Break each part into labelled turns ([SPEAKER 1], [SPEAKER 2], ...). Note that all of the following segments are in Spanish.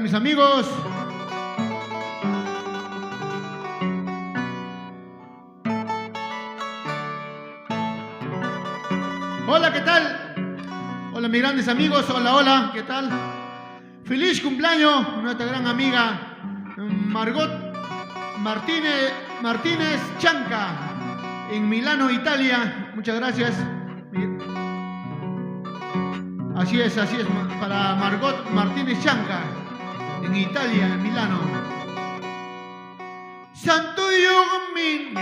[SPEAKER 1] mis amigos? Hola, ¿qué tal? Hola, mis grandes amigos. Hola, hola, ¿qué tal? Feliz cumpleaños, nuestra gran amiga Margot Martínez Chanca, en Milano, Italia. Muchas gracias. Así es, para Margot Martínez Chanca, en Italia, en Milano. Santo Yumin,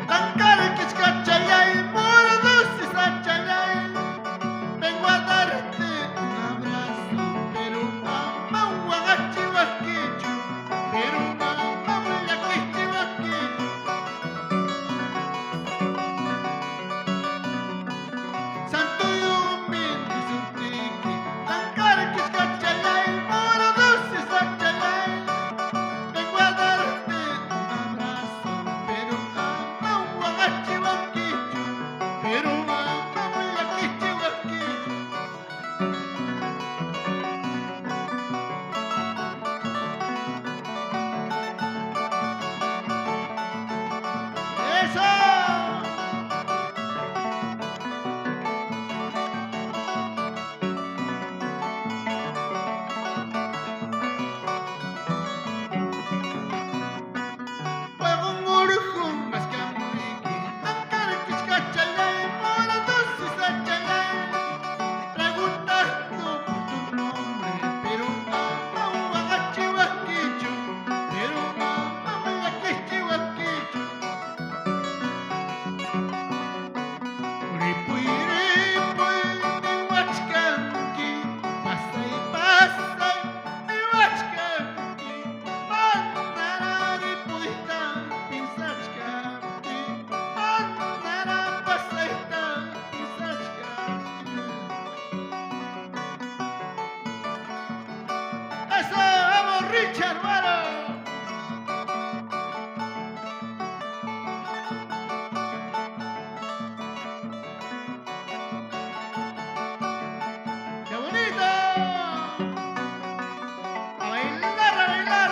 [SPEAKER 1] tan cara que es cachayay, morados es cachayay. Vengo a darte un abrazo, pero mamá, un guagachihuaquichu, pero mamá, un yaquichihuaquichu. Santo Yumin, tan cara que es cachayay, morados es cachayay. Vengo a darte un abrazo, pero mamá, un guagachihuaquichu, pero mamá, un yaquichihuaquichu. ¡Eso! ¡Eso! ¡Vamos, Richard, hermano! ¡Qué bonito! ¡A bailar, a bailar!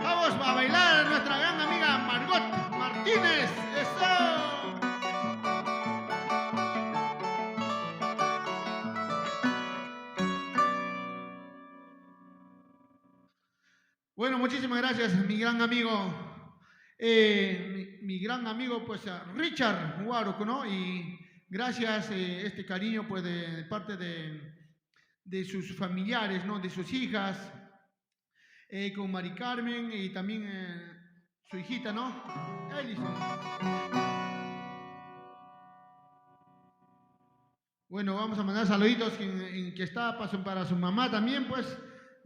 [SPEAKER 1] Vamos a bailar a nuestra gran amiga Margot Martínez. ¡Eso! Bueno, muchísimas gracias, mi gran amigo, mi gran amigo, pues, Richard Huaruco, ¿no? Y gracias, este cariño, pues, de parte de sus familiares, ¿no? De sus hijas, con Mari Carmen y también su hijita, ¿no? Ellison. Bueno, vamos a mandar saluditos que está para su mamá también, pues.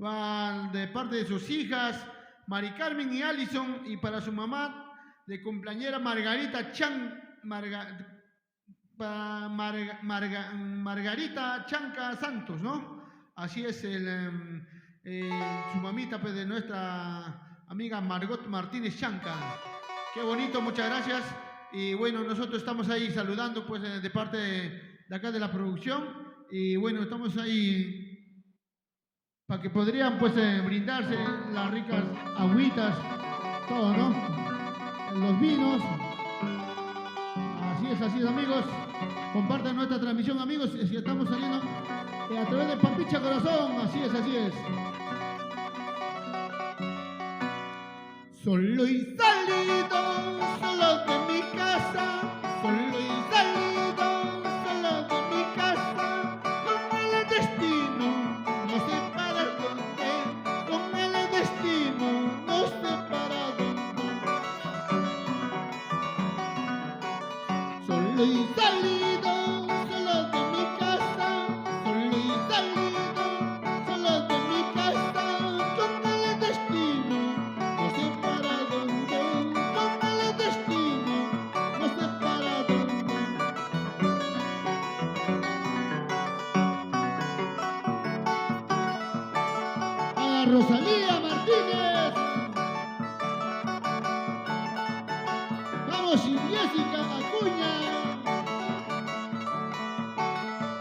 [SPEAKER 1] Va de parte de sus hijas, Mari Carmen y Allison, y para su mamá, de cumpleañera Margarita Margarita Chanca Santos, ¿no? Así es su mamita, pues, de nuestra amiga Margot Martínez Chanca. Qué bonito, muchas gracias. Y bueno, nosotros estamos ahí saludando, pues, de parte de acá de la producción. Y bueno, estamos ahí para que podrían, pues, brindarse las ricas agüitas, todo, ¿no? Los vinos. Así es, amigos. Compartan nuestra transmisión, amigos, si estamos saliendo a través de Papicha Corazón. Así es. Solo y salido, solo de mi casa. Solo y salido, solo de mi casa. Con el destino, no sé para dónde. Con el destino, no sé para dónde. Solo y salido, solo de mi casa. Solo y salido, solo de mi casa. Con el destino, no sé para dónde. Con el destino, no sé para dónde. A Rosalía Martínez. Vamos, y Jessica Acuña.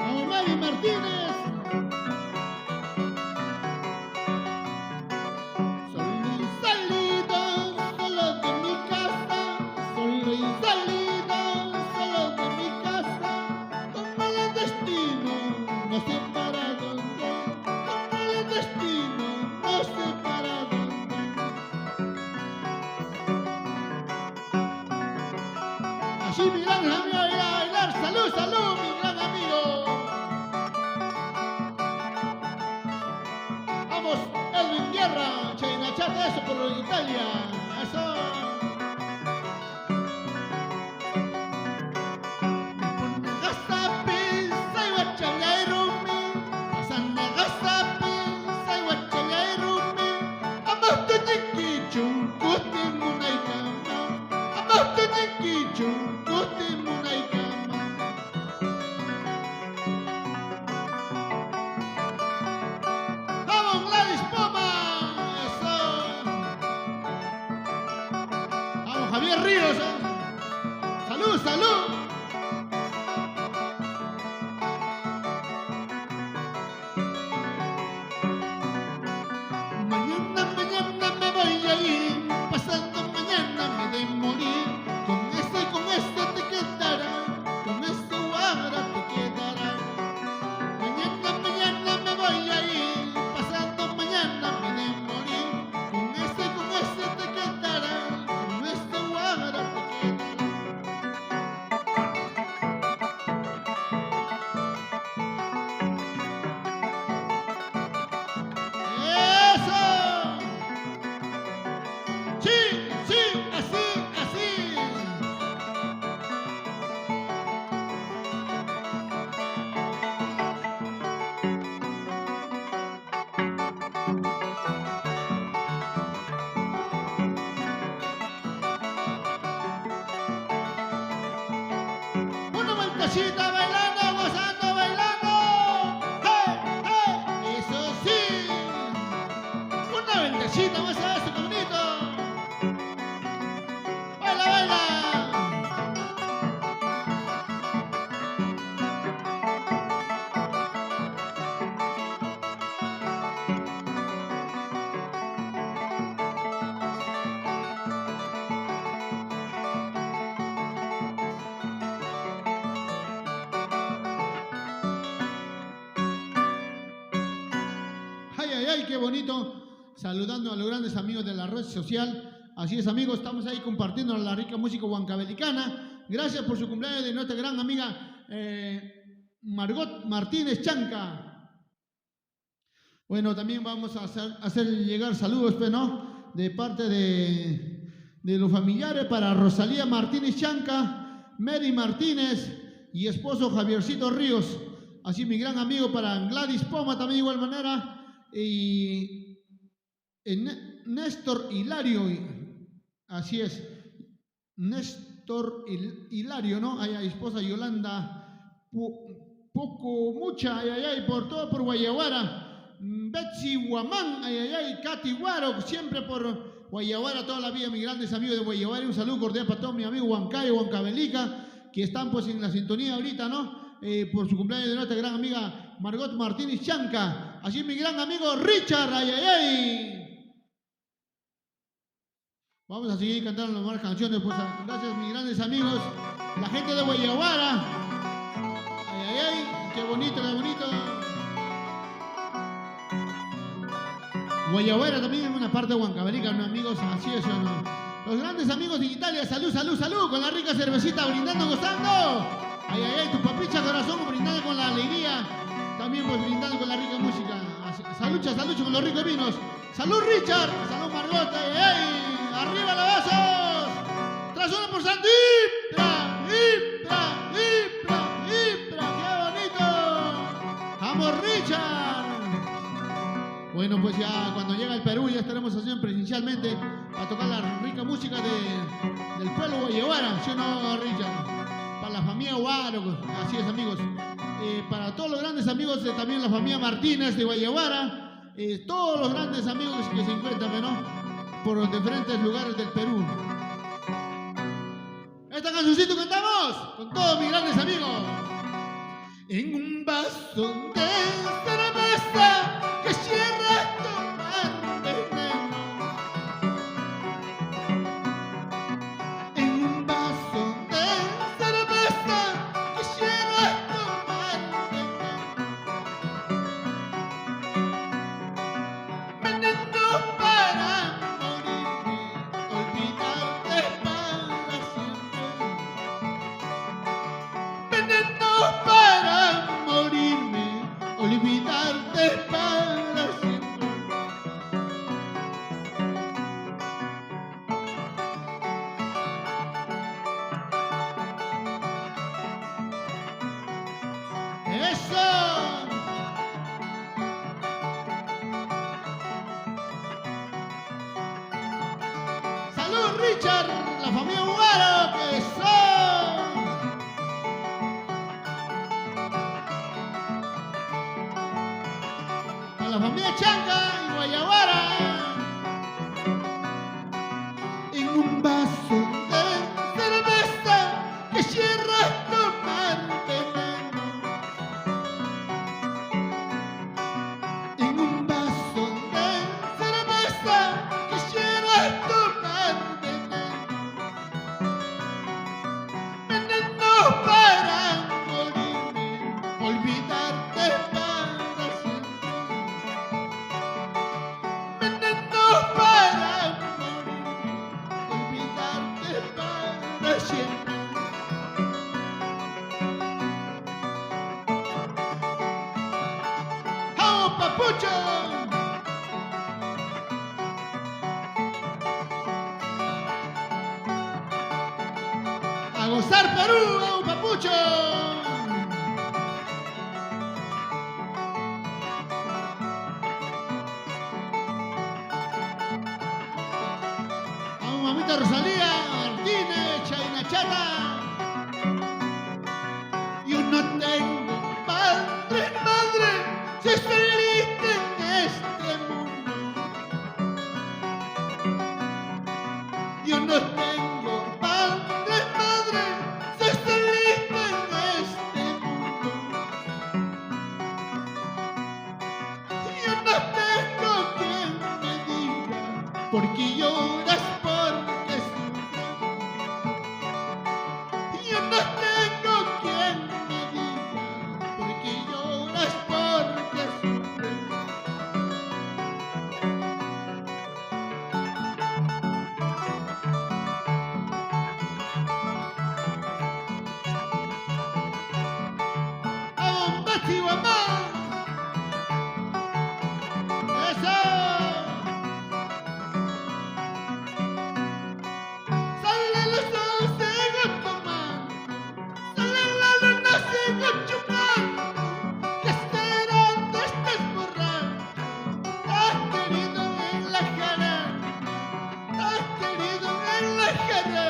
[SPEAKER 1] A Mary Martínez. Solo y salido, solo de mi casa. Solo y salido, solo de mi casa. Con mal destino, no sé para dónde. Con mal destino, no sé para dónde. Así mi gran amigo va a ir a bailar. Salud, salud, mi gran amigo. Vamos, Edwin Guerra, Chainachate, eso por Italia. Eso. ¡Vamos, Gladys Poma! ¡Eso! ¡Vamos, Javier Ríos! ¡Salud, salud! Mañana, mañana me voy a ir, pasando mañana me de morir. Con este te quedará, con este guara te quedará. Mañana, mañana me voy a ir, pasando mañana me de morir. Con este te quedará, con este guara te quedará. ¡Eso! ¡Sí, sí, así, así! Una vueltecita bailando, gozando, bailando. ¡Hey, hey! ¡Eso sí! Una vueltecita, vamos a ver esto, qué bonito. ¡Baila, baila! Ay, ay, ay, qué bonito. Saludando a los grandes amigos de la red social. Así es, amigos, estamos ahí compartiendo la rica música huancabelicana. Gracias por su cumpleaños de nuestra gran amiga Margot Martínez Chanca. Bueno, también vamos a hacer llegar saludos, pues, ¿no? De parte de los familiares para Rosalía Martínez Chanca, Mary Martínez y esposo Javiercito Ríos. Así mi gran amigo para Gladys Poma también de igual manera. Y Néstor Hilario, así es, Néstor Hilario, ¿no? Ay, esposa Yolanda Poco Mucha, ay, ay, ay, por todo por Guayaguara. Betsy Guamán, ay, ay, ay, Katy Guaro, siempre por Guayaguara toda la vida, mis grandes amigos de Guayaguara. Un saludo cordial para todos mis amigos Huancayo, Huancavelica, que están pues en la sintonía ahorita, ¿no? Por su cumpleaños de nuestra gran amiga Margot Martínez Chanca. Así mi gran amigo Richard, ay, ay, ay. Vamos a seguir cantando las más canciones, pues gracias mis grandes amigos, la gente de Guayaguara. Ay, ay, ay, qué bonito, qué bonito. Guayaguara también es una parte de Huancavelica, ¿no, amigos? Así es, ¿no? Los grandes amigos de Italia, salud, salud, salud, con la rica cervecita, brindando, gozando. Ay, ay, ay, tu papicha corazón, brindando con la alegría. También pues brindando con la rica música. Salucha, salucha con los ricos vinos. Salud, Richard. Salud, Margot. Ay, ay. Arriba los vasos. Tras uno por Santi. ¡Ipra, ipra, ipra, ipra! ¡Qué bonito! ¡Vamos, Richard! Bueno, pues ya cuando llega el Perú ya estaremos haciendo presencialmente a tocar la rica música del pueblo Guayaguara. ¿Sí o no, Richard? Para la familia Guaro, así es, amigos. Para todos los grandes amigos de también la familia Martínez de Guayaguara, todos los grandes amigos que se encuentran, ¿no? Por los diferentes lugares del Perú. Esta cancioncita cantamos con todos mis grandes amigos. en un vaso de cerveza que cierra tomar veneno. En un vaso de cerveza que cierra tomar veneno. Veneno para morirme, olvidarte para siempre. Veneno para morirme, olvidarte para siempre. ¡Eso! ¡Salud, Richard! ¡La familia Ugaro! ¡Que son! A la familia Changa y Guayabara. En un vaso de cerveza que cierra tomar veneno. En un vaso de cerveza que cierra tomar veneno. Veneno para morirme, olvidarte para siempre. Veneno para morirme, olvidarte para siempre. ¡Vamos, papucho! ¡A gozar Perú! ¡Vamos, papucho! ¡Vamos, mamita Rosalía Martínez, Chaina Chata! Yo no tengo padre, madre, si estoy listo en este mundo. Yo no tengo padre, madre, si estoy listo en este mundo. Yo no tengo quien me diga por qué lloras, porque sufres. Yo no tengo quien me diga por qué lloras, porque sufres. ¡Vamos, Maxi Guamá! ¡Eso! Sale los ojos, sigo tomando. Sale la luna, sigo chupando. ¿Qué será de estos borrachos? Has querido en la cara, has querido en la cara.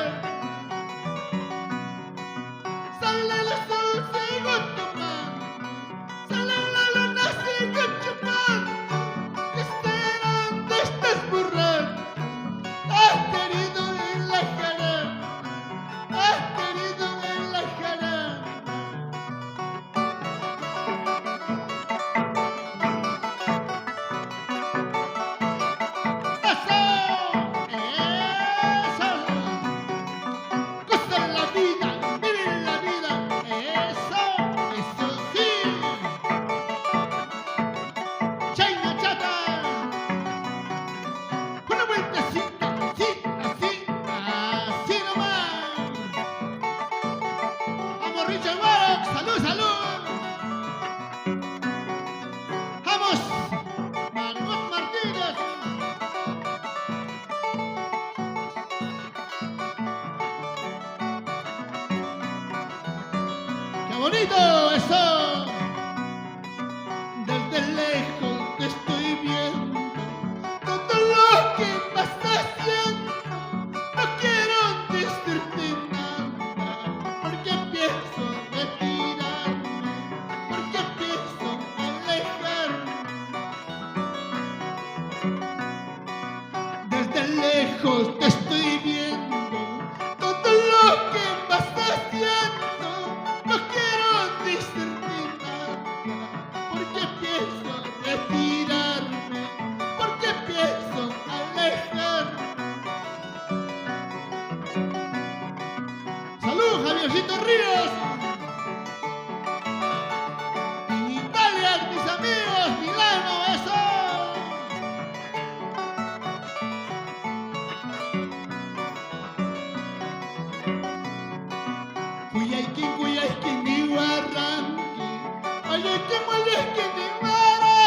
[SPEAKER 1] Sale los ojos, sigo tomando. Sale la luna, sigo chupando. ¿Qué será de estos borrachos? Has querido en la cara, has querido en la cara. ¡Eso! ¡Eso! Goza la vida, vive la vida. ¡Eso! ¡Eso sí! ¡Chaina Chata! Una vueltecita, así, así, así nomás. ¡Vamos, Richard Warrock! ¡Salud, salud! ¡Vamos! ¡Margot Martínez! ¡Qué bonito eso! Desde lejos te estoy viendo todo lo que vas haciendo. No quiero decirte nada porque pienso retirarme, porque pienso alejarme. Desde lejos te estoy viendo todo lo que vas haciendo. No quiero decirte Oye, que muele que ni mara,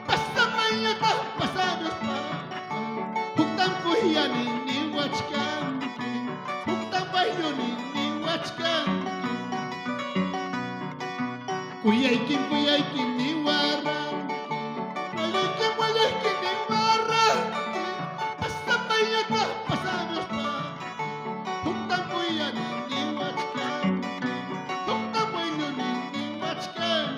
[SPEAKER 1] pasa mañana, pasamos pa. Huktan kuya ni wachkan, huktan bayo ni wachkan. Kuya ikin ni warra, muele que ni mara, pasa mañana, pasamos pa. Huktan kuya ni wachkan, huktan bayo ni wachkan.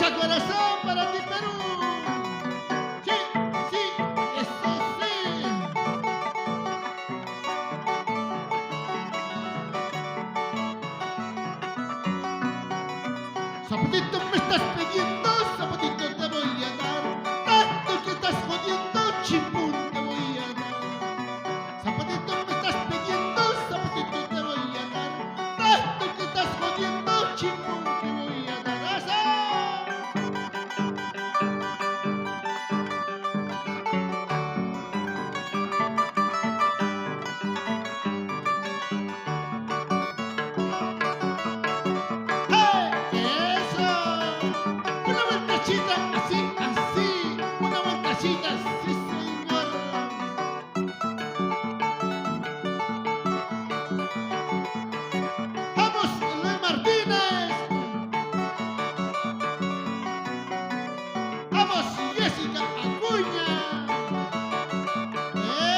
[SPEAKER 1] Corazón para ti, Perú. Sí, sí, eso sí. Zapatito me estás pidiendo, zapatito te voy a dar. Tanto que estás jodiendo, chimpún te voy a dar. Zapatito me estás pidiendo, zapatito te voy a dar. Tanto que estás jodiendo, chimpún te voy a dar. ¡Asa! Así, así, una vueltecita, sí señor. Vamos, Luis Martínez. Vamos, Jessica Acuña.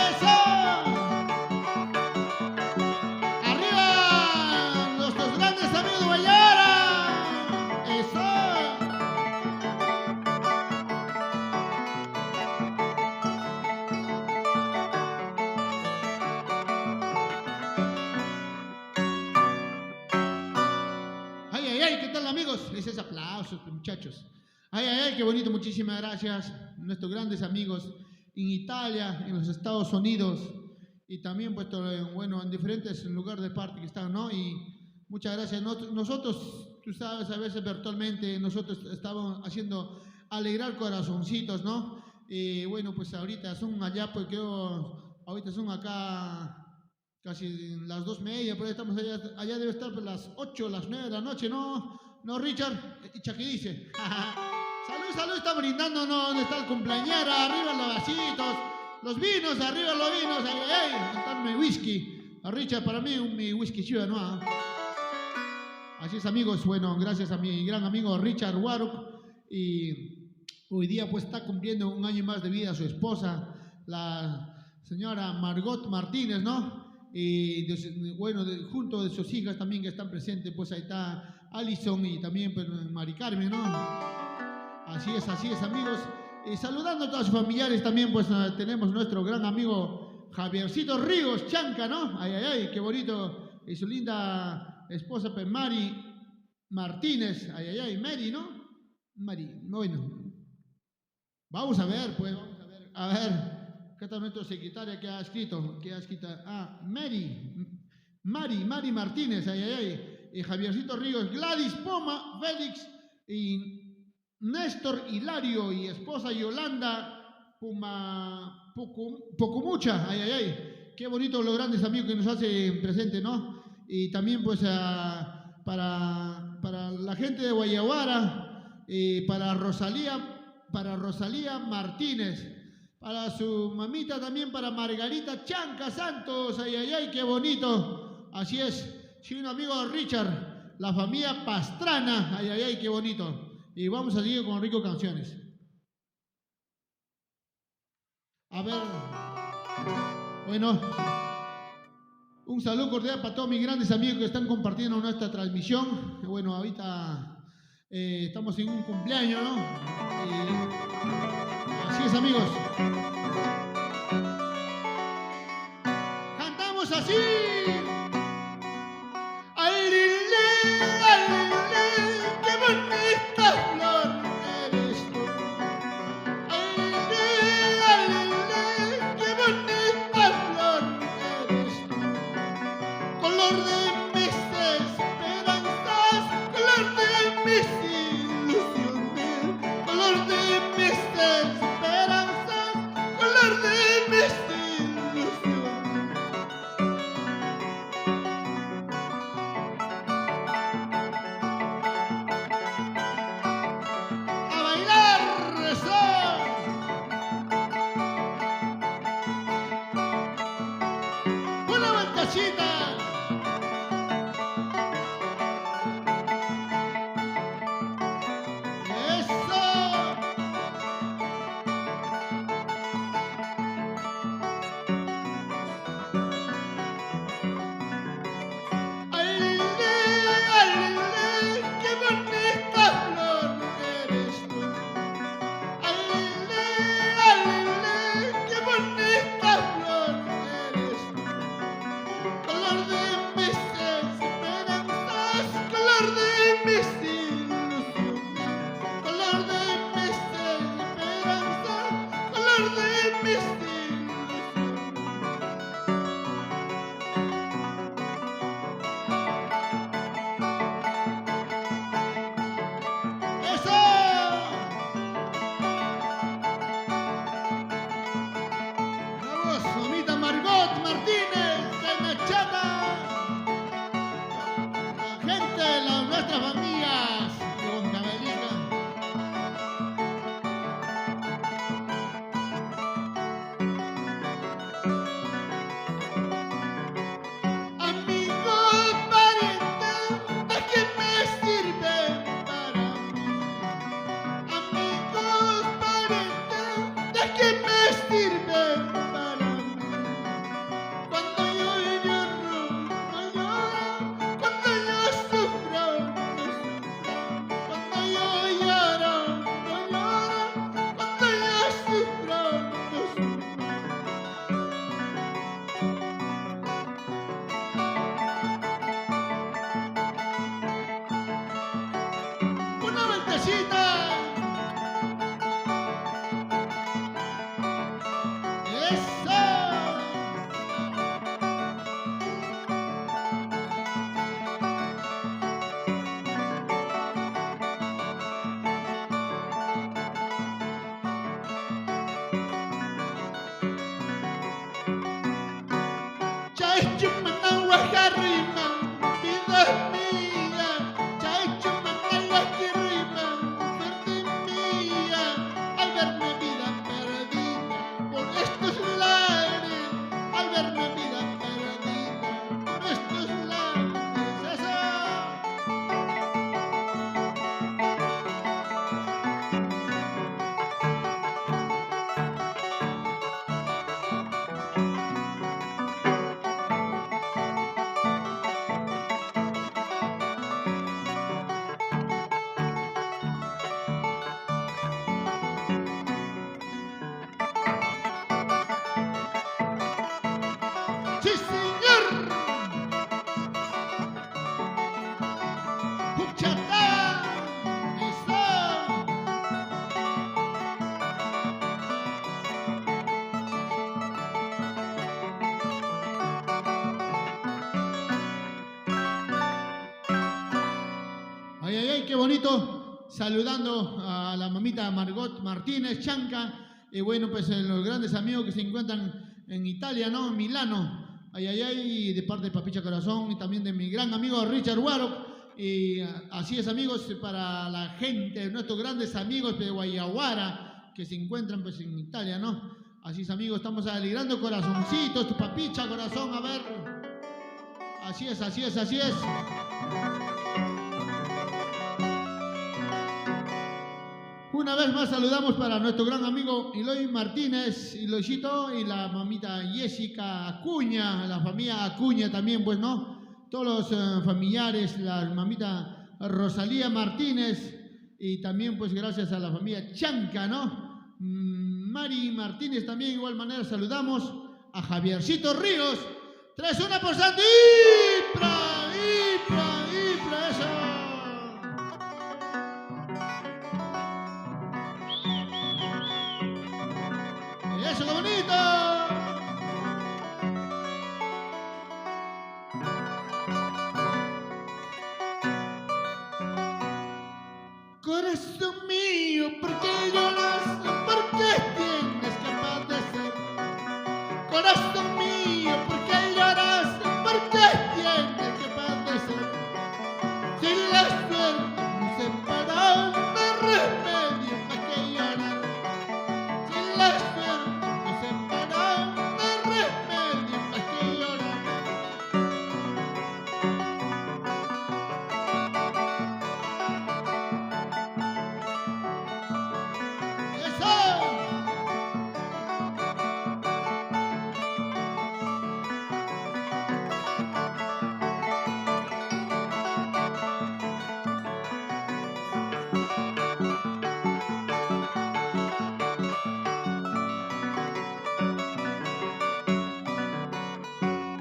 [SPEAKER 1] Eso. Arriba, nuestros grandes amigos de Guayara. Eso. ¿Qué tal amigos? Esos aplausos, muchachos. Qué bonito, muchísimas gracias. Nuestros grandes amigos en Italia, en los Estados Unidos y también pues bueno, en diferentes lugares de parte que están, ¿no? Y muchas gracias. Nosotros, tú sabes, a veces virtualmente nosotros estamos haciendo alegrar corazoncitos, ¿no? Y bueno, pues ahorita son allá, pues creo, ahorita son acá casi las 2:30, por ahí estamos allá debe estar por las 8, las 9 de la noche, ¿no? ¿No, Richard? ¿Y qué dice? Salud, está brindando, ¿no? ¿Dónde está el cumpleañero? Arriba los vasitos, los vinos, arriba los vinos, está mi whisky. A Richard, para mí, mi whisky chiva, ¿no? Así es, amigos, bueno, gracias a mi gran amigo Richard Waruk, y hoy día pues está cumpliendo un año más de vida su esposa, la señora Margot Martínez, ¿no? Y bueno, junto de sus hijas también que están presentes, pues ahí está Alison y también pues Mari Carmen, ¿no? Así es, amigos. Y saludando a todos sus familiares también, pues tenemos nuestro gran amigo Javiercito Ríos Chanca, ¿no? Qué bonito. Y su linda esposa, pues Mari Martínez, Mary, ¿no? Mari, bueno. Vamos a ver, pues, a ver. ¿Qué tal nuestro secretaria que ha escrito? Mari Martínez, y Javiercito Ríos, Gladys Poma, Félix y Néstor Hilario y esposa Yolanda Pocumucha, qué bonito los grandes amigos que nos hacen presente, ¿no? Y también pues para la gente de Guayabara, para Rosalía Martínez, para su mamita también, para Margarita Chanca Santos, qué bonito. Así es, sí, un amigo Richard, la familia Pastrana, qué bonito. Y vamos a seguir con rico canciones. A ver, Bueno, un saludo cordial para todos mis grandes amigos que están compartiendo nuestra transmisión. Bueno, ahorita estamos en un cumpleaños, ¿no? Así es, amigos. Cantamos así. Qué bonita flor eres tú. Qué bonita flor eres tú. Color de mis esperanzas, color de mis ilusiones, color de mis esperanzas, color de mis ilusiones. A bailar, eso. Una vueltecita. Eso. Qué bonita flor eres tú. Qué bonita flor eres tú. Color de mis esperanzas, color de mis ilusiones, color de mis esperanzas, color de mis ilusiones. ¡Eso! Vamos, mamita Margot Martínez de Machata. La gente de nuestras familias de Huancavelica. Amigos, parientes, ¿de qué me sirven para mí? Amigos, parientes, ¿de qué me sirven para mí? Cuando yo lloro, no lloran. Cuando yo sufro, no sufran. Cuando yo lloro, no lloran. Cuando yo sufro, no sufran. Una vueltecita. Eso. Chay chumana guajarrima, vida mía. Chay chumana guajarrima, vida mía. Al verme vida perdida por estos lares, al verme vida perdida por estos lares. ¡Eso! ¡Sí, señor! ¡Huchata! ¡Eso! Ay, ay, ay, qué bonito. Saludando a la mamita Margot Martínez Chanca. Y bueno, pues los grandes amigos que se encuentran en Italia, ¿no? En Milano. Ay, ay, ay, de parte de Papicha Corazón y también de mi gran amigo Richard Warrock. Y así es, amigos, para la gente, nuestros grandes amigos de Guayaguara que se encuentran pues en Italia, ¿no? Así es, amigos, estamos alegrando corazoncitos, tu Papicha Corazón, a ver. Así es, así es, así es. Una vez más saludamos para nuestro gran amigo Eloy Martínez, Eloycito, y la mamita Jessica Acuña, la familia Acuña también, pues, ¿no? Todos los familiares, la mamita Rosalía Martínez, y también, pues, gracias a la familia Chanca, ¿no? Mari Martínez también, de igual manera, saludamos a Javiercito Ríos. 3-1 por Santi. ¡Ipra, eso! ¡Eso, qué bonito! Corazón mío, ¿por qué lloras? ¿Por qué tienes que padecer? Corazón mío, ¿por qué lloras? ¿Por qué tienes que padecer? Si la suerte nos separó, no hay remedio para que llorar. Si la suerte nos separó, no hay remedio para que llorar. ¡Eso!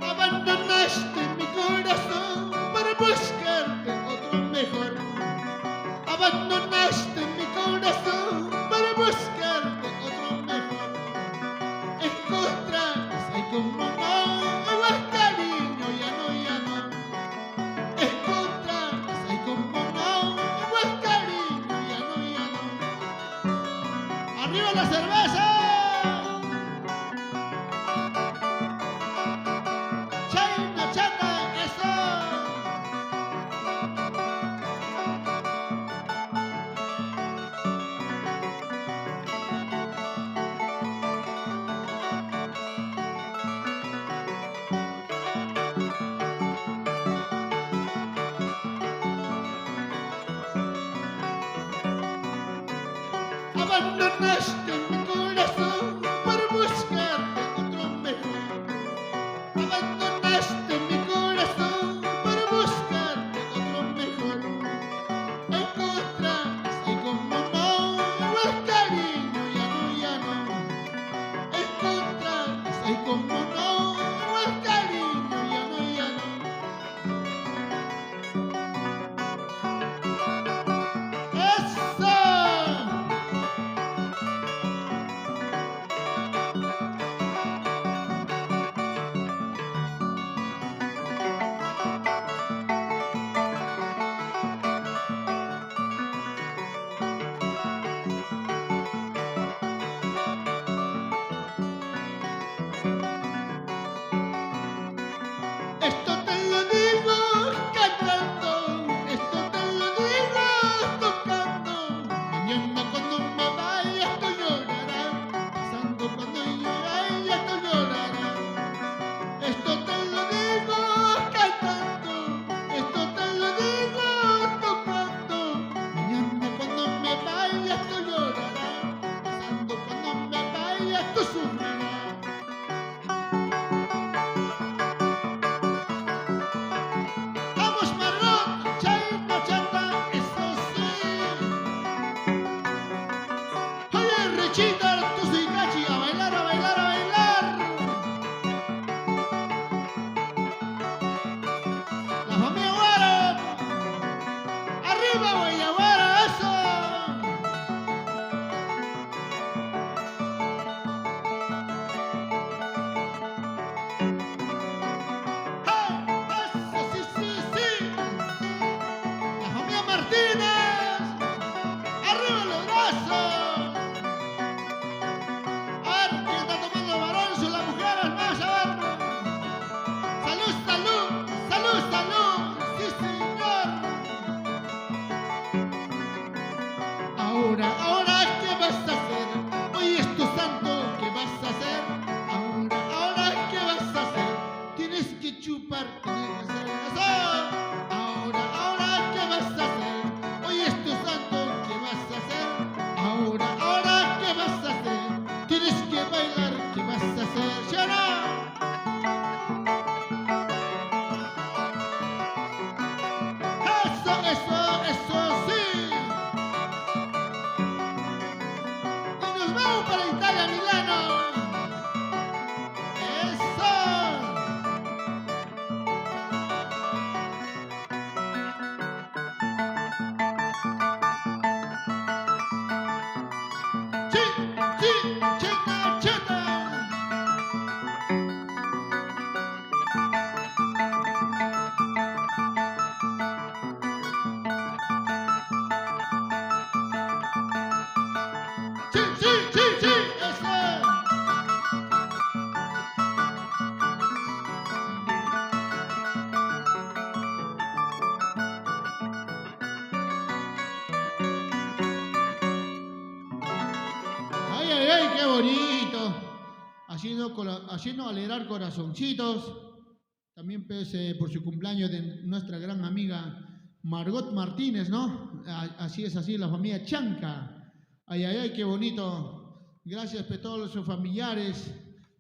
[SPEAKER 1] Abandonaste mi corazón para buscarte otro mejor. Abandonaste mi corazón para buscarte otro mejor. Encontraste ay como no, igual cariño, ya no. Encontraste ay como no, igual cariño, ya no. ¡Arriba la cerveza! ¡Chayna, chata, eso! Abandonaste mi corazón para buscarte otro mejor. Abandonaste mi corazón para buscarte otro mejor. Encontraste como no, igual cariño, ya no. Encontraste como no, igual cariño, ya no. ¡Eso! Esto te lo digo cantando, esto te lo digo tocando. Mañana cuando me vaya tú llorarás, pasando cuando yo vaya tú llorarás. Esto te lo digo cantando, esto te lo digo tocando. Mañana cuando me vaya tú llorarás, pasando cuando me vaya tú sufrirás. ¡Vamos, Margot! ¡Chayna, chata! ¡Eso sí! ¡Oye, Richita, tú soy Cachi! ¡A bailar, a bailar, a bailar! ¡La familia Guara! ¡Arriba, Guayaguara! ¡Eso! ¡Ah! ¡Eso, sí! ¡La familia Martínez! ¡Arriba los brazos! A ver, ¿quién está tomando el varón? ¿Son las mujeres? Vamos a ver. ¡Salud, salud! ¡Salud, salud! ¡Sí, señor! Ahora, ¿qué vas a hacer? Hoy es tu santo, ¿qué vas a hacer? Ahora, ¿qué vas a hacer? Tienes que chupar, tienes que hacer eso. Ahora, ¿qué vas a hacer? Hoy es tu santo, ¿qué vas a hacer? Sí, sí, sí, sí, eso es. Ay, ay, ay, qué bonito. Haciendo alegrar corazoncitos. También pues, por su cumpleaños de nuestra gran amiga Margot Martínez, ¿no? Así es, así, la familia Chanca. Ay, ay, ay, qué bonito. Gracias a todos sus familiares,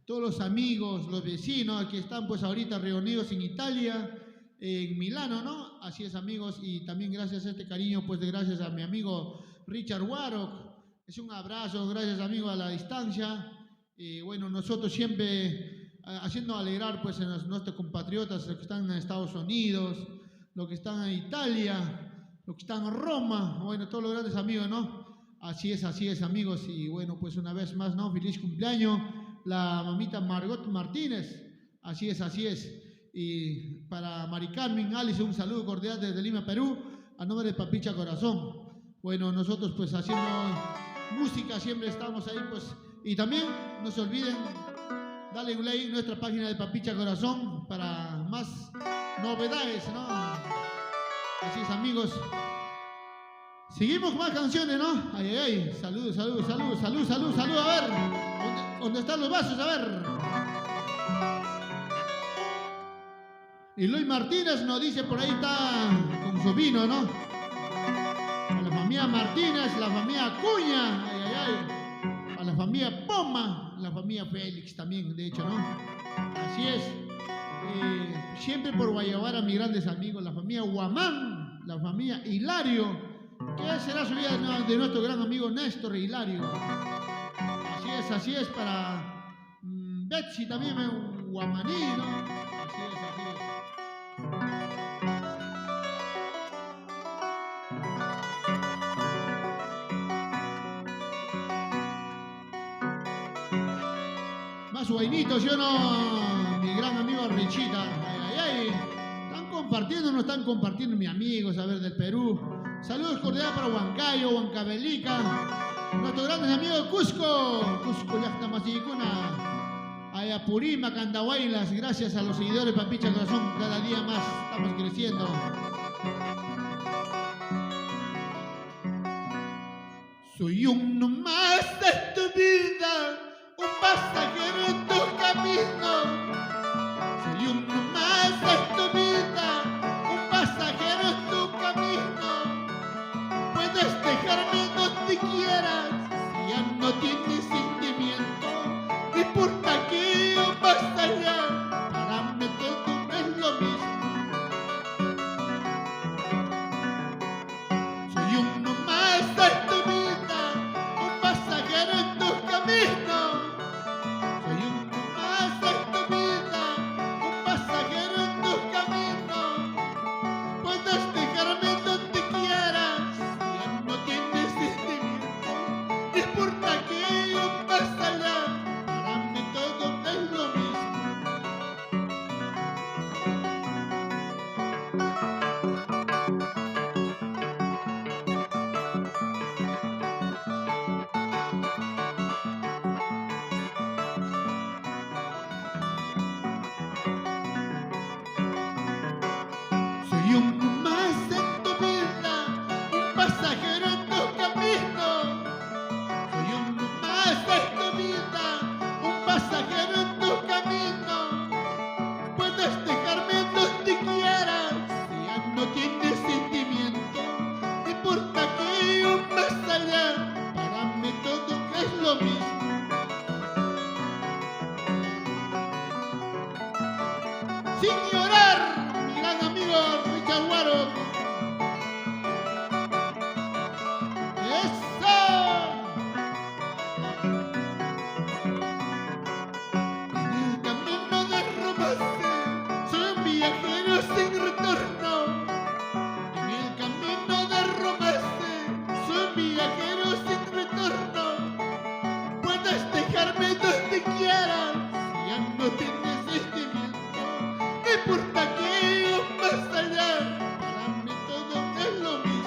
[SPEAKER 1] todos los amigos, los vecinos que están pues ahorita reunidos en Italia, en Milano, ¿no? Así es, amigos, y también gracias a este cariño, pues gracias a mi amigo Richard Warrock. Es un abrazo, gracias, amigo, a la distancia. Bueno, nosotros siempre haciendo alegrar pues a nuestros compatriotas, los que están en Estados Unidos, los que están en Italia, los que están en Roma, bueno, todos los grandes amigos, ¿no? Así es, amigos, y bueno, pues una vez más, ¿no? Feliz cumpleaños, la mamita Margot Martínez, así es. Y para Mari Carmen, Alice, un saludo cordial desde Lima, Perú, a nombre de Papicha Corazón. Bueno, nosotros pues haciendo música, siempre estamos ahí, pues, y también no se olviden, dale un like en nuestra página de Papicha Corazón para más novedades, ¿no? Así es, amigos. Seguimos con más canciones, ¿no? Ay, ay, ay. Salud. A ver, ¿dónde están los vasos? A ver. Y Luis Martínez nos dice por ahí está con su vino, ¿no? A la familia Martínez, la familia Acuña, ay, ay, ay. A la familia Poma, la familia Félix también, de hecho, ¿no? Así es. Siempre por Guayabara, mis grandes amigos, la familia Guamán, la familia Hilario. ¿Qué será su vida de nuestro gran amigo Néstor Hilario? Así es, para Betsy también, Guamaní, ¿no? Así es. Más guainitos, ¿sí o no? Mi gran amigo Richita. Ay. Están compartiendo o no están compartiendo mis amigos, a ver, del Perú. Saludos cordiales para Huancayo, Huancavelica. Nuestros grandes amigos de Cusco, Yaxtamasicuna. Ayapurima, Candahuaylas. Gracias a los seguidores de Papicha Corazón. Cada día más estamos creciendo. Soy uno más de tu vida, un pasajero en tu camino. Soy uno más de tu vida, un pasajero en tu camino. Puedes dejarme donde quieras, si ya no tienes sentimiento. No importa que yo más allá, para mí todo es lo mismo. Soy uno más de tu vida, un pasajero en tu camino. Soy uno más de tu vida, un pasajero en tu camino. Puedes dejarme donde quieras, ya no tienes sentimiento. No importa que yo más allá, para mí todo es lo mismo. Soy uno más de tu vida, un pasajero en tu camino. Soy uno más de tu vida, un pasajero en tu camino. Puedes dejarme donde quieras, si ya no tienes sentimiento. No importa que yo más allá, para mí todo es lo mismo. Sin llorar, mi gran amigo Richard Warrock. ¡Eso! En el camino de romance, soy un viajero sin retorno. En el camino de romance, soy un viajero sin retorno. Puedes dejarme donde quieras, si ya no tienes sentimiento. No importa que yo más allá, para mí todo es lo mismo.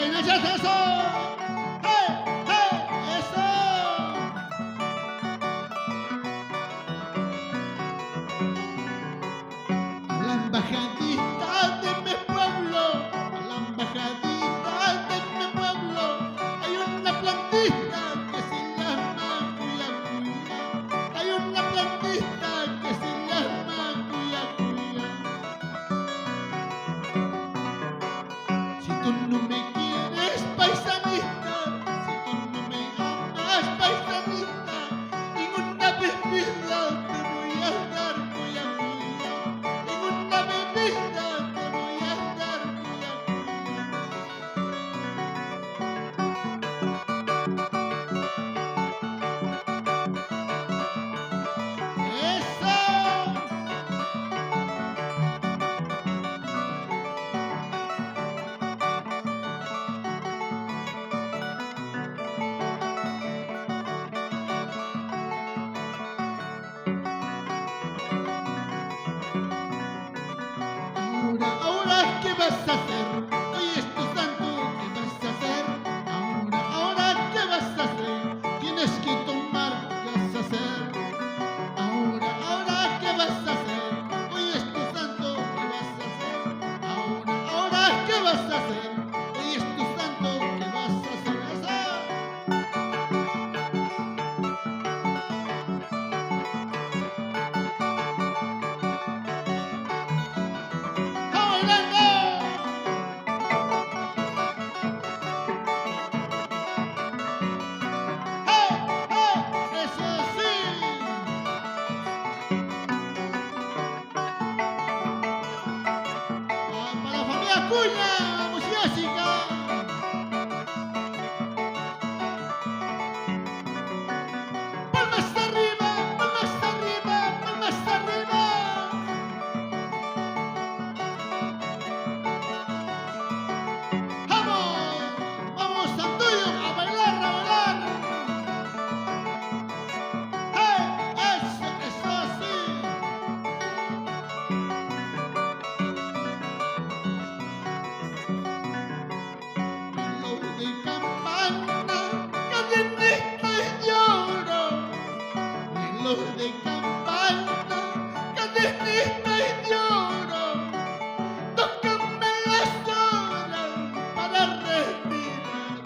[SPEAKER 1] Reinachas, eso. ¡Hey! ¡Hey! ¡Eso! A la embajadita de mi pueblo, a la embajadita de mi pueblo, hay una plantita que se llama cuya cuya. Hay una plantita que se llama cuya cuya. Si tú no me quieres, paisanita, si tú no me amas, paisanita, ninguna bebida te voy a dar, cuya cuya. Ninguna bebida te voy a dar, cuya cuya. ¡Eso! Ahora, ¿qué vas a hacer? Hoy es tu santo, ¿qué vas a hacer? Ahora, ¿qué vas a hacer? Tienes que tomar, ¿qué vas a hacer? Ahora, ¿qué vas a hacer? Hoy es tu santo, ¿qué vas a hacer? Ahora, ¿qué vas a hacer? Hoy es tu santo, ¿qué vas a hacer? ¡Eso! ¡Vamos bailando! ¡Hey! ¡Hey! ¡Eso sí! Para la familia Acuña, música. Palmas arriba, palmas arriba, palmas arriba. ¡Vamos! ¡Vamos, Santuyo, a bailar, a bailar! ¡Hey! ¡Eso sí! Reloj de campana, cadenita y lloro. Reloj de campana, cadenita y lloro. Tócame las horas para respirar.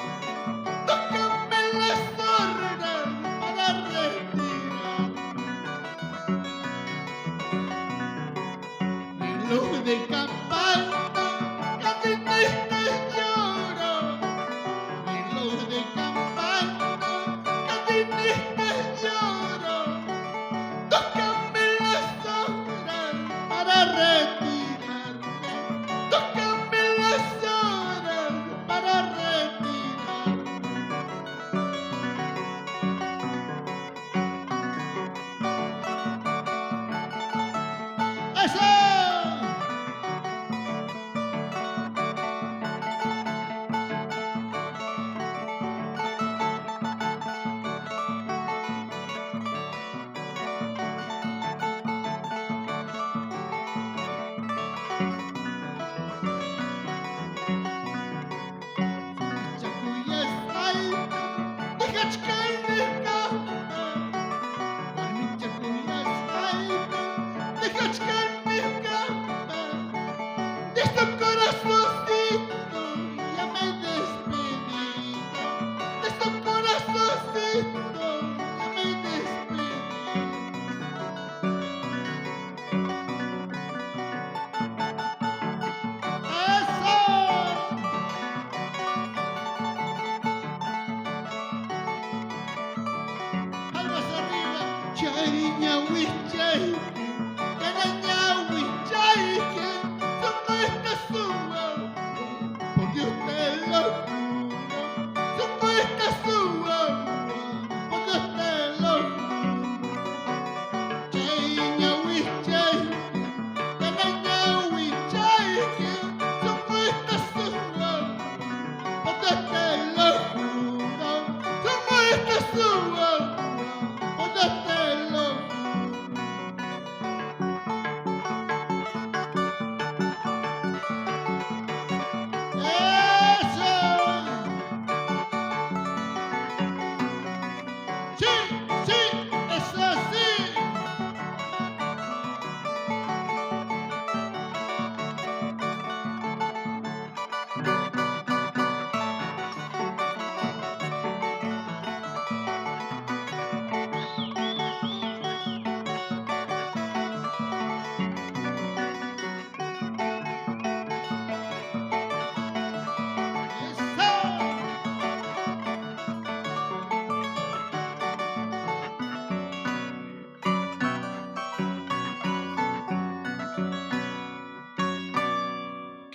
[SPEAKER 1] Tócame las horas para respirar. Reloj de campana, cadenita y lloro. Reloj de campana, cadenita y lloro. Tócame las horas para retirarme. Tócame las horas para retirarme. ¡Eso! Deja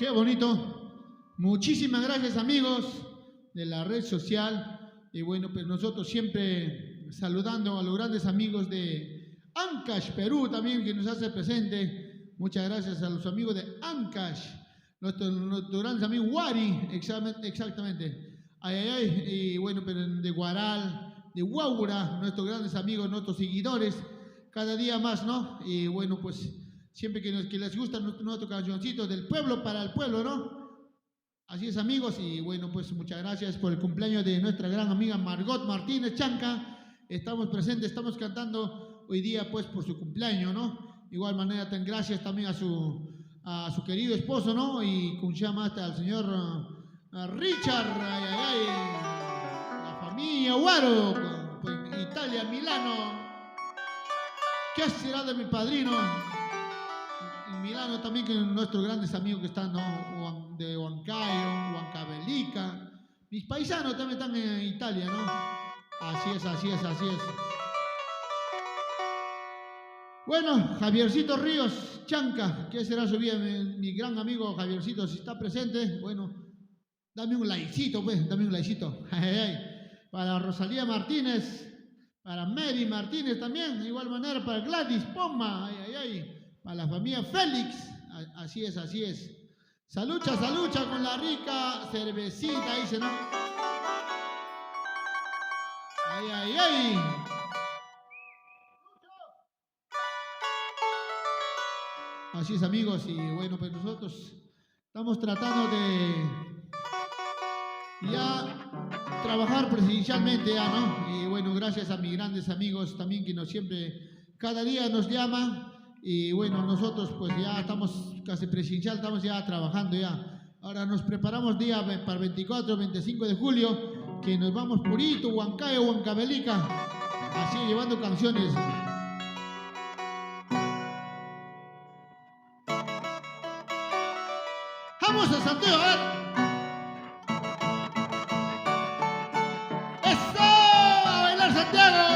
[SPEAKER 1] Qué bonito. Muchísimas gracias, amigos de la red social. Y bueno, pues nosotros siempre saludando a los grandes amigos de Ancash, Perú, también, que nos hace presente. Muchas gracias a los amigos de Ancash, nuestros grandes amigos Wari, exactamente. Ay, ay, ay. Y bueno, pero de Guaral, de Huaura, nuestros grandes amigos, nuestros seguidores, cada día más, ¿no? Y bueno, pues siempre que les gusta nuestro cancioncito del pueblo para el pueblo, ¿no? Así es, amigos, y bueno, pues muchas gracias por el cumpleaños de nuestra gran amiga Margot Martínez Chanca. Estamos presentes, estamos cantando hoy día, pues, por su cumpleaños, ¿no? De igual manera, gracias también a su querido esposo, ¿no? Y con llama hasta al señor Richard, ay, ay, ay, la familia Guaro, pues, Italia, Milano. ¿Qué será de mi padrino? En Milano también, que nuestros grandes amigos que están, ¿no? De Huancayo, Huancavelica. Mis paisanos también están en Italia, ¿no? Así es, así es, así es. Bueno, Javiercito Ríos, Chanca, ¿qué será su vida? Mi gran amigo Javiercito, si está presente, bueno, dame un likecito, pues, dame un likecito. Para Rosalía Martínez, para Mary Martínez también, de igual manera para Gladys Poma, ay, ay, ay. Para la familia Félix, así es, así es. Salucha, salucha con la rica cervecita, dice, ¿no? Ay, ay, ay. Así es, amigos, y bueno, pues nosotros estamos tratando de ya trabajar presencialmente, ya, ¿no? Y bueno, gracias a mis grandes amigos también que nos siempre, cada día nos llaman. Y bueno, nosotros pues ya estamos casi presencial, estamos ya trabajando ya. Ahora nos preparamos día para el 24, 25 de julio, que nos vamos Purito, Huancayo, Huancavelica, así llevando canciones. Vamos a Santiago, a ver. ¡Eso! ¡A bailar, Santiago!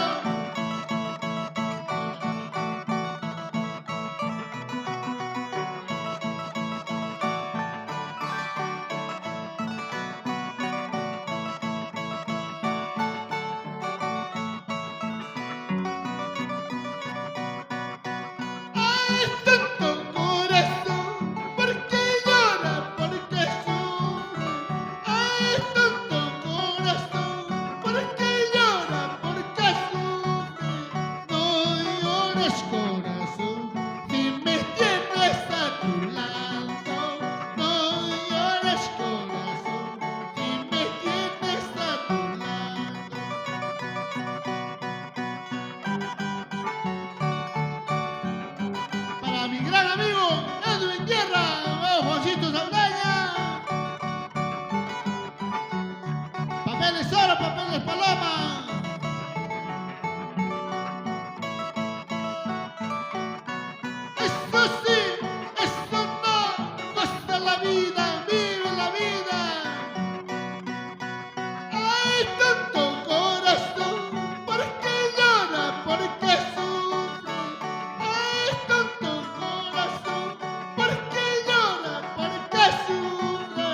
[SPEAKER 1] Mi gran amigo Edwin Guerra, Juancito Saldaña. Papeles oro, papeles paloma. Eso sí, eso no, goza la vida, vive la vida. Hay tanto corazón, ¿por qué llora? ¿Por qué sufre? Hay tanto corazón, ¿por qué llora? ¿Por qué sufre?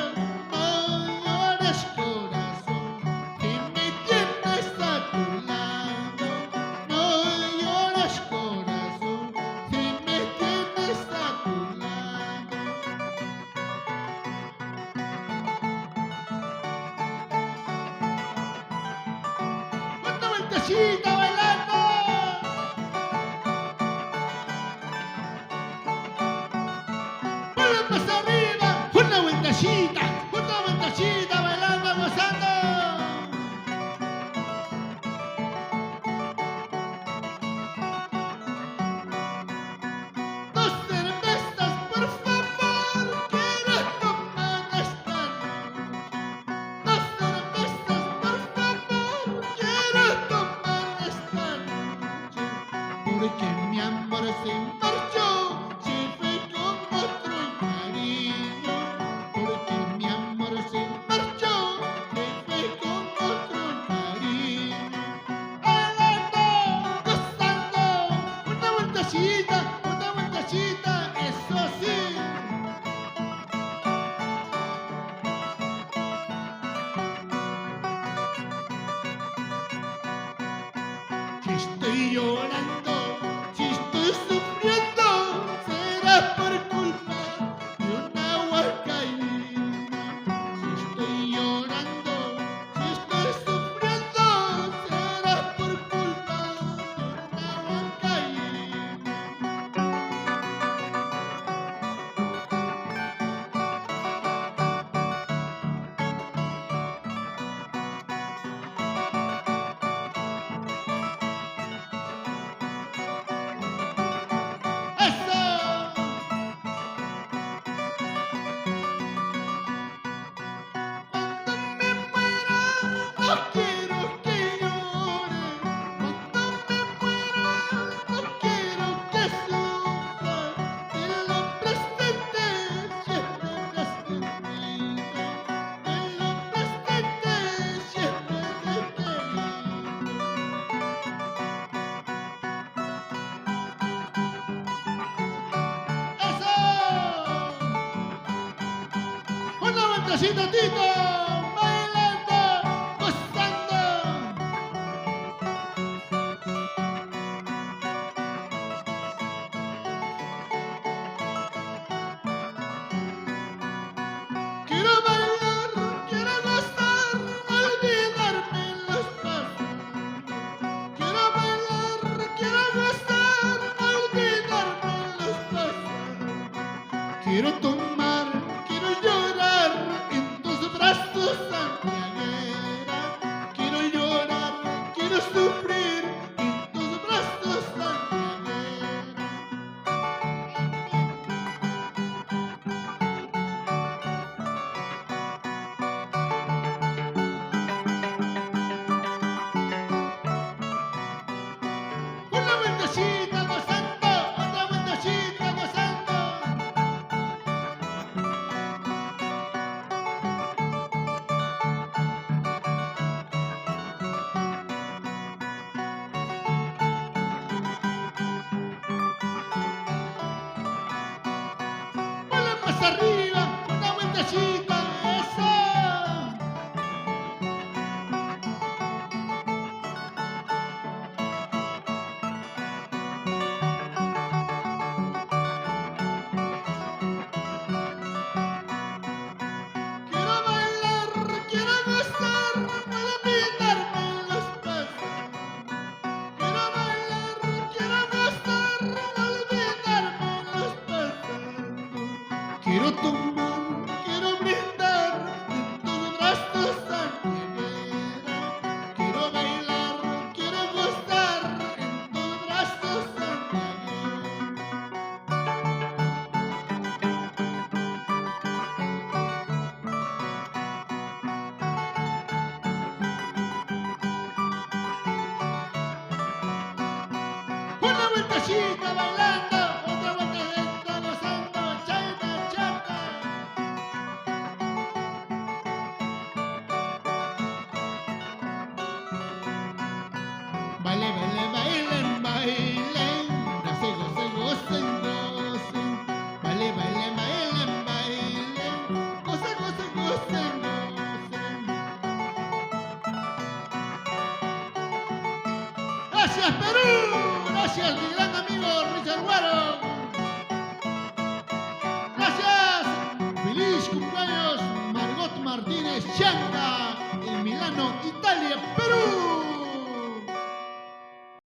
[SPEAKER 1] No llores, corazón, que me tienes a tu lado. No llores, corazón, que me tienes a tu lado. Una vueltecita bailando. Palmas arriba, una vueltecita bailando, gozando. Dos cervezas, por favor, quiero tomar esta noche. Dos cervezas, por favor, quiero tomar esta estoy llorando, si estoy sufriendo, será por culpa de una huancaína. Si estoy llorando, si estoy sufriendo, será por culpa de una huancaína. ¡Eso! Cuando me muera, no quiero que llore. Cuando me muera, no quiero que sufra. En lo presente siempre estés conmigo. En lo presente siempre estés querido. ¡Eso! Una vueltecita, Tito, bailando, gozando. Quiero bailar, quiero gozar, olvidarme los pasos. Quiero bailar, quiero gozar, olvidarme los pasos. Quiero tomar, quiero llorar en tus brazos, santiaguera. Quiero llorar, quiero sufrir en tus brazos, santiaguera. Una vueltecita gozando, otra vueltecita gozando. Ponla más arriba, una vueltecita, eso. Quiero bailar, quiero gozar, olvidarme los pasos. Quiero bailar, quiero gozar, olvidarme los pasos. Quiero tomar, quiero brindar en tus brazos, santiaguera. Quiero bailar, quiero gozar en tus brazos, santiaguera. Una vueltecita bailando, otra vueltecita gozando, chaca, chaca. Baile, baile, bailen, bailen, gocen, gocen, gocen, gocen. Baile, baile, bailen, bailen, gocen, gocen, gocen, gocen. Gracias Perú, gracias mi gran amigo Richard Guaro.